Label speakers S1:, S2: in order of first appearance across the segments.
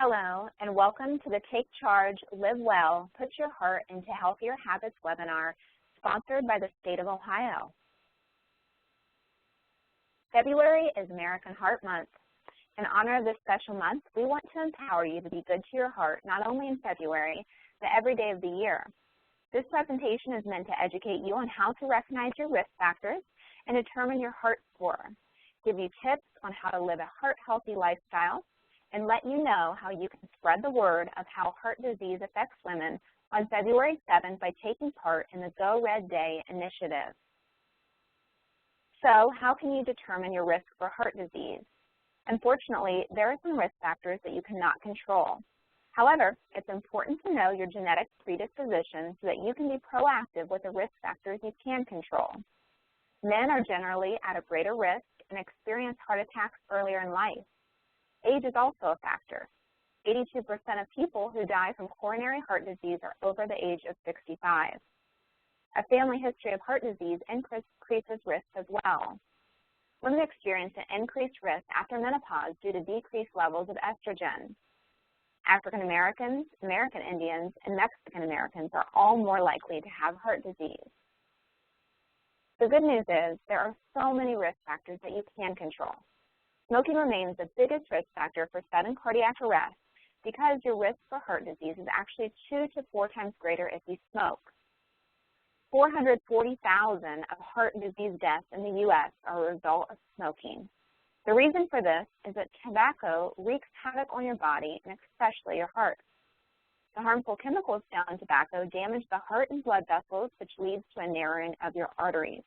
S1: Hello, and welcome to the Take Charge, Live Well, Put Your Heart into Healthier Habits webinar, sponsored by the state of Ohio. February is American Heart Month. In honor of this special month, we want to empower you to be good to your heart, not only in February, but every day of the year. This presentation is meant to educate you on how to recognize your risk factors and determine your heart score, give you tips on how to live a heart-healthy lifestyle, and let you know how you can spread the word of how heart disease affects women on February 7th by taking part in the Go Red Day initiative. So, how can you determine your risk for heart disease? Unfortunately, there are some risk factors that you cannot control. However, it's important to know your genetic predisposition so that you can be proactive with the risk factors you can control. Men are generally at a greater risk and experience heart attacks earlier in life. Age is also a factor. 82% of people who die from coronary heart disease are over the age of 65. A family history of heart disease increases risk as well. Women experience an increased risk after menopause due to decreased levels of estrogen. African Americans, American Indians, and Mexican Americans are all more likely to have heart disease. The good news is there are so many risk factors that you can control. Smoking remains the biggest risk factor for sudden cardiac arrest because your risk for heart disease is actually 2 to 4 times greater if you smoke. 440,000 of heart disease deaths in the U.S. are a result of smoking. The reason for this is that tobacco wreaks havoc on your body and especially your heart. The harmful chemicals found in tobacco damage the heart and blood vessels, which leads to a narrowing of your arteries.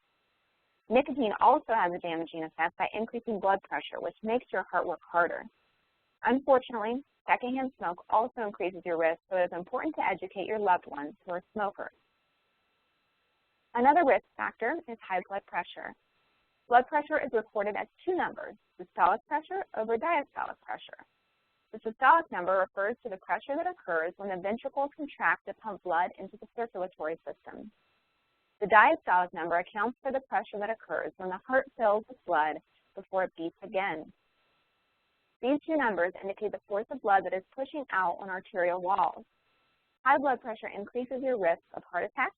S1: Nicotine also has a damaging effect by increasing blood pressure, which makes your heart work harder. Unfortunately, secondhand smoke also increases your risk, so it is important to educate your loved ones who are smokers. Another risk factor is high blood pressure. Blood pressure is recorded as 2 numbers, systolic pressure over diastolic pressure. The systolic number refers to the pressure that occurs when the ventricles contract to pump blood into the circulatory system. The diastolic number accounts for the pressure that occurs when the heart fills with blood before it beats again. These 2 numbers indicate the force of blood that is pushing out on arterial walls. High blood pressure increases your risk of heart attack,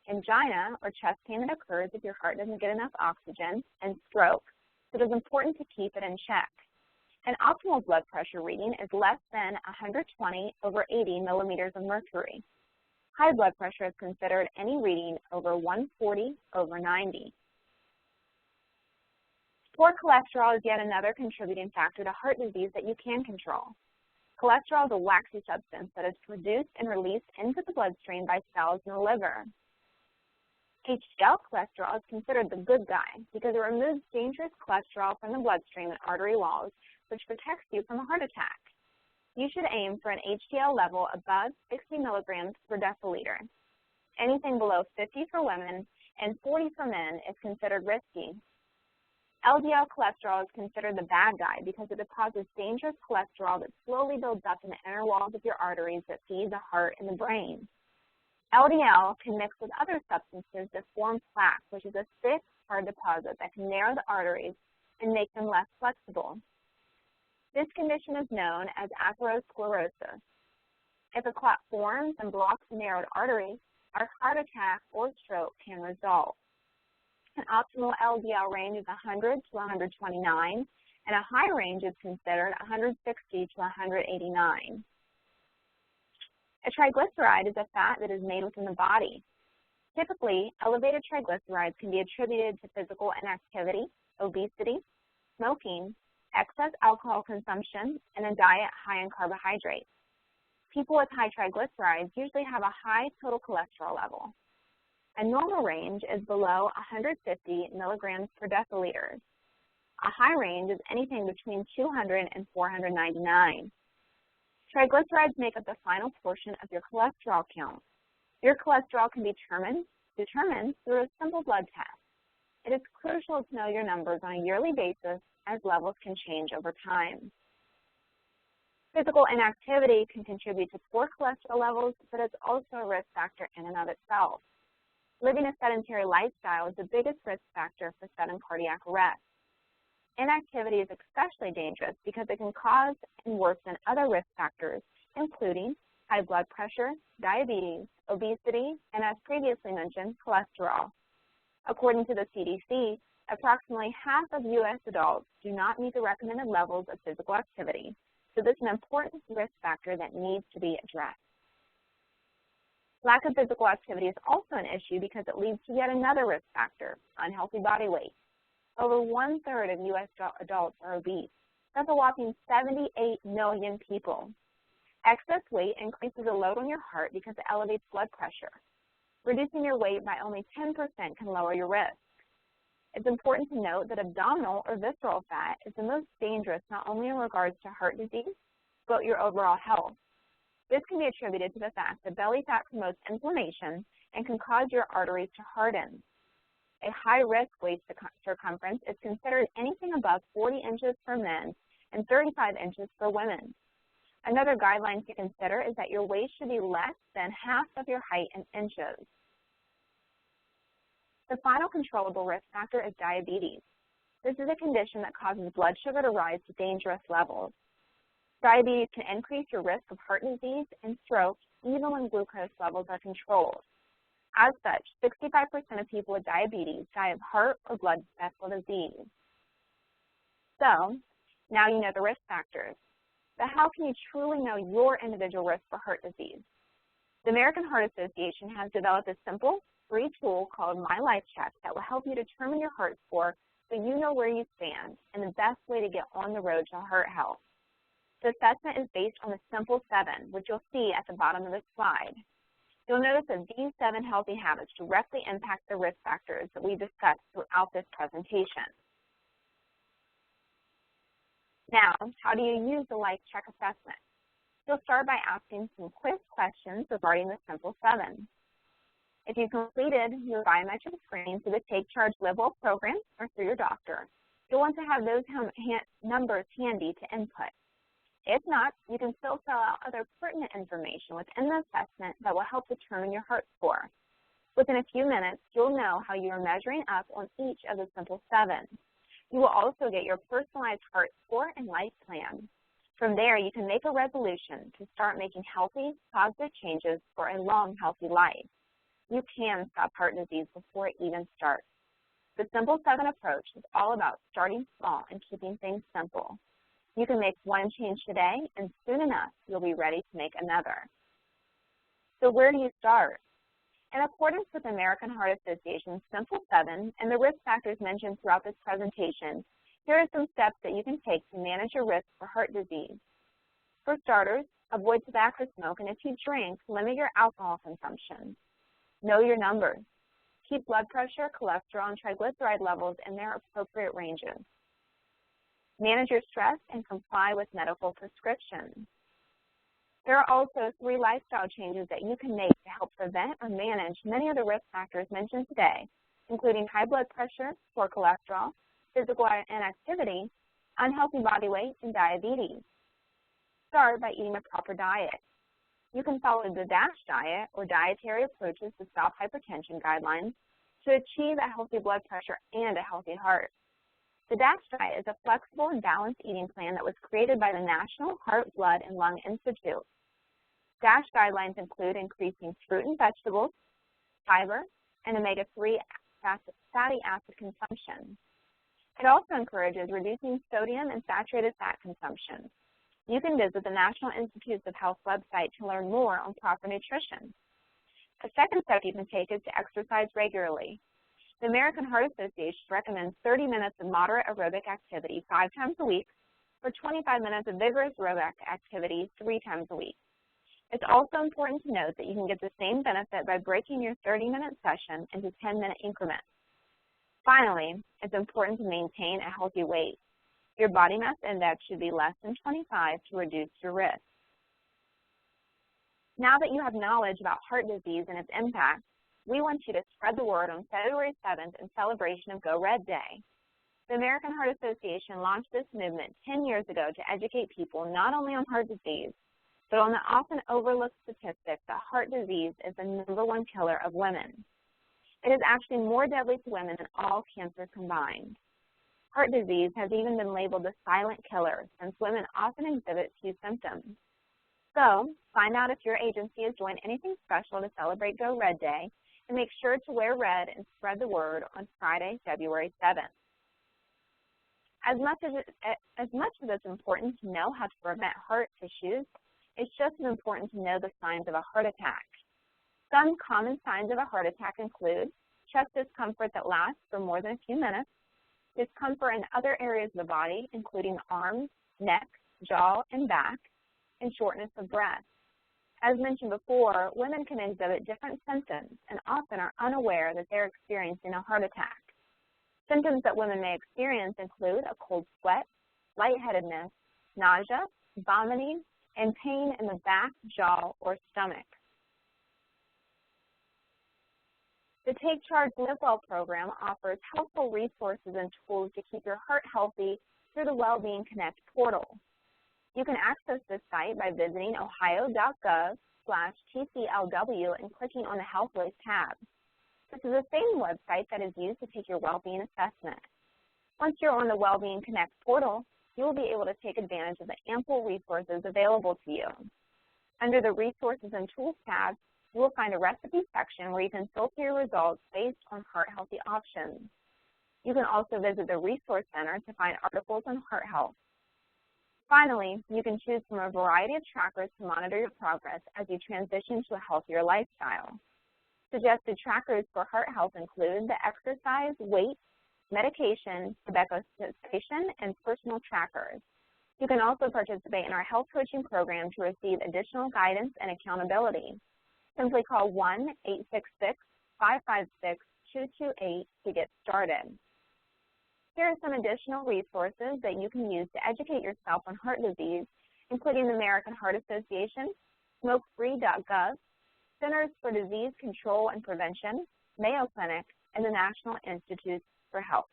S1: angina, or chest pain that occurs if your heart doesn't get enough oxygen, and stroke, so it is important to keep it in check. An optimal blood pressure reading is less than 120 over 80 millimeters of mercury. High blood pressure is considered any reading over 140 over 90. Poor cholesterol is yet another contributing factor to heart disease that you can control. Cholesterol is a waxy substance that is produced and released into the bloodstream by cells in the liver. HDL cholesterol is considered the good guy because it removes dangerous cholesterol from the bloodstream and artery walls, which protects you from a heart attack. You should aim for an HDL level above 60 milligrams per deciliter. Anything below 50 for women and 40 for men is considered risky. LDL cholesterol is considered the bad guy because it deposits dangerous cholesterol that slowly builds up in the inner walls of your arteries that feed the heart and the brain. LDL can mix with other substances that form plaque, which is a thick, hard deposit that can narrow the arteries and make them less flexible. This condition is known as atherosclerosis. If a clot forms and blocks the narrowed arteries, a heart attack or stroke can result. An optimal LDL range is 100 to 129, and a high range is considered 160 to 189. A triglyceride is a fat that is made within the body. Typically, elevated triglycerides can be attributed to physical inactivity, obesity, smoking, excess alcohol consumption, and a diet high in carbohydrates. People with high triglycerides usually have a high total cholesterol level. A normal range is below 150 milligrams per deciliter. A high range is anything between 200 and 499. Triglycerides make up the final portion of your cholesterol count. Your cholesterol can be determined through a simple blood test. It is crucial to know your numbers on a yearly basis as levels can change over time. Physical inactivity can contribute to poor cholesterol levels, but it's also a risk factor in and of itself. Living a sedentary lifestyle is the biggest risk factor for sudden cardiac arrest. Inactivity is especially dangerous because it can cause and worsen other risk factors, including high blood pressure, diabetes, obesity, and as previously mentioned, cholesterol. According to the CDC, approximately half of U.S. adults do not meet the recommended levels of physical activity, so this is an important risk factor that needs to be addressed. Lack of physical activity is also an issue because it leads to yet another risk factor, unhealthy body weight. Over 1/3 of U.S. adults are obese. That's a whopping 78 million people. Excess weight increases the load on your heart because it elevates blood pressure. Reducing your weight by only 10% can lower your risk. It's important to note that abdominal or visceral fat is the most dangerous not only in regards to heart disease, but your overall health. This can be attributed to the fact that belly fat promotes inflammation and can cause your arteries to harden. A high-risk waist circumference is considered anything above 40 inches for men and 35 inches for women. Another guideline to consider is that your waist should be less than half of your height in inches. The final controllable risk factor is diabetes. This is a condition that causes blood sugar to rise to dangerous levels. Diabetes can increase your risk of heart disease and stroke even when glucose levels are controlled. As such, 65% of people with diabetes die of heart or blood vessel disease. So, now you know the risk factors. But how can you truly know your individual risk for heart disease? The American Heart Association has developed a simple, free tool called My Life Check that will help you determine your heart score so you know where you stand and the best way to get on the road to heart health. The assessment is based on the Simple 7, which you'll see at the bottom of this slide. You'll notice that these 7 healthy habits directly impact the risk factors that we discussed throughout this presentation. Now, how do you use the Life Check assessment? You'll start by asking some quiz questions regarding the Simple 7. If you've completed your biometric screening through the Take Charge Live Well program or through your doctor, you'll want to have those numbers handy to input. If not, you can still fill out other pertinent information within the assessment that will help determine your heart score. Within a few minutes, you'll know how you are measuring up on each of the Simple 7. You will also get your personalized heart score and life plan. From there, you can make a resolution to start making healthy, positive changes for a long, healthy life. You can stop heart disease before it even starts. The Simple 7 approach is all about starting small and keeping things simple. You can make one change today, and soon enough, you'll be ready to make another. So where do you start? In accordance with the American Heart Association's Simple 7 and the risk factors mentioned throughout this presentation, here are some steps that you can take to manage your risk for heart disease. For starters, avoid tobacco smoke, and if you drink, limit your alcohol consumption. Know your numbers. Keep blood pressure, cholesterol, and triglyceride levels in their appropriate ranges. Manage your stress and comply with medical prescriptions. There are also 3 lifestyle changes that you can make to help prevent or manage many of the risk factors mentioned today, including high blood pressure, poor cholesterol, physical inactivity, unhealthy body weight, and diabetes. Start by eating a proper diet. You can follow the DASH diet or dietary approaches to stop hypertension guidelines to achieve a healthy blood pressure and a healthy heart. The DASH diet is a flexible and balanced eating plan that was created by the National Heart, Blood, and Lung Institute. DASH guidelines include increasing fruit and vegetables, fiber, and omega-3 fatty acid consumption. It also encourages reducing sodium and saturated fat consumption. You can visit the National Institutes of Health website to learn more on proper nutrition. A second step you can take is to exercise regularly. The American Heart Association recommends 30 minutes of moderate aerobic activity 5 times a week or 25 minutes of vigorous aerobic activity 3 times a week. It's also important to note that you can get the same benefit by breaking your 30-minute session into 10-minute increments. Finally, it's important to maintain a healthy weight. Your body mass index should be less than 25 to reduce your risk. Now that you have knowledge about heart disease and its impact, we want you to spread the word on February 7th in celebration of Go Red Day. The American Heart Association launched this movement 10 years ago to educate people not only on heart disease, but on the often overlooked statistic that heart disease is the #1 killer of women. It is actually more deadly to women than all cancers combined. Heart disease has even been labeled the silent killer since women often exhibit few symptoms. So, find out if your agency has joined anything special to celebrate Go Red Day, and make sure to wear red and spread the word on Friday, February 7th. As much as it's important to know how to prevent heart issues, it's just as important to know the signs of a heart attack. Some common signs of a heart attack include chest discomfort that lasts for more than a few minutes, discomfort in other areas of the body, including arms, neck, jaw, and back, and shortness of breath. As mentioned before, women can exhibit different symptoms and often are unaware that they're experiencing a heart attack. Symptoms that women may experience include a cold sweat, lightheadedness, nausea, vomiting, and pain in the back, jaw, or stomach. The Take Charge Live Well program offers helpful resources and tools to keep your heart healthy through the Wellbeing Connect portal. You can access this site by visiting ohio.gov/TCLW and clicking on the Health List tab. This is the same website that is used to take your well-being assessment. Once you're on the Wellbeing Connect portal, you will be able to take advantage of the ample resources available to you. Under the Resources and Tools tab, you will find a recipe section where you can filter your results based on heart-healthy options. You can also visit the Resource Center to find articles on heart health. Finally, you can choose from a variety of trackers to monitor your progress as you transition to a healthier lifestyle. Suggested trackers for heart health include the exercise, weight, medication, tobacco cessation, and personal trackers. You can also participate in our health coaching program to receive additional guidance and accountability. Simply call 1-866-556-2228 to get started. Here are some additional resources that you can use to educate yourself on heart disease, including the American Heart Association, smokefree.gov, Centers for Disease Control and Prevention, Mayo Clinic, and the National Institutes for Health.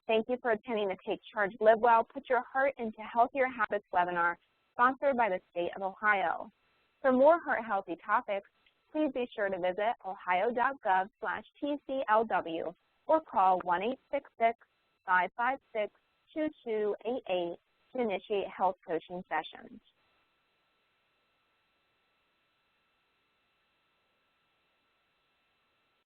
S1: Thank you for attending the Take Charge Live Well, Put Your Heart into Healthier Habits webinar, sponsored by the state of Ohio. For more heart healthy topics, please be sure to visit ohio.gov/TCLW or call 1-866-556-2288 to initiate health coaching sessions.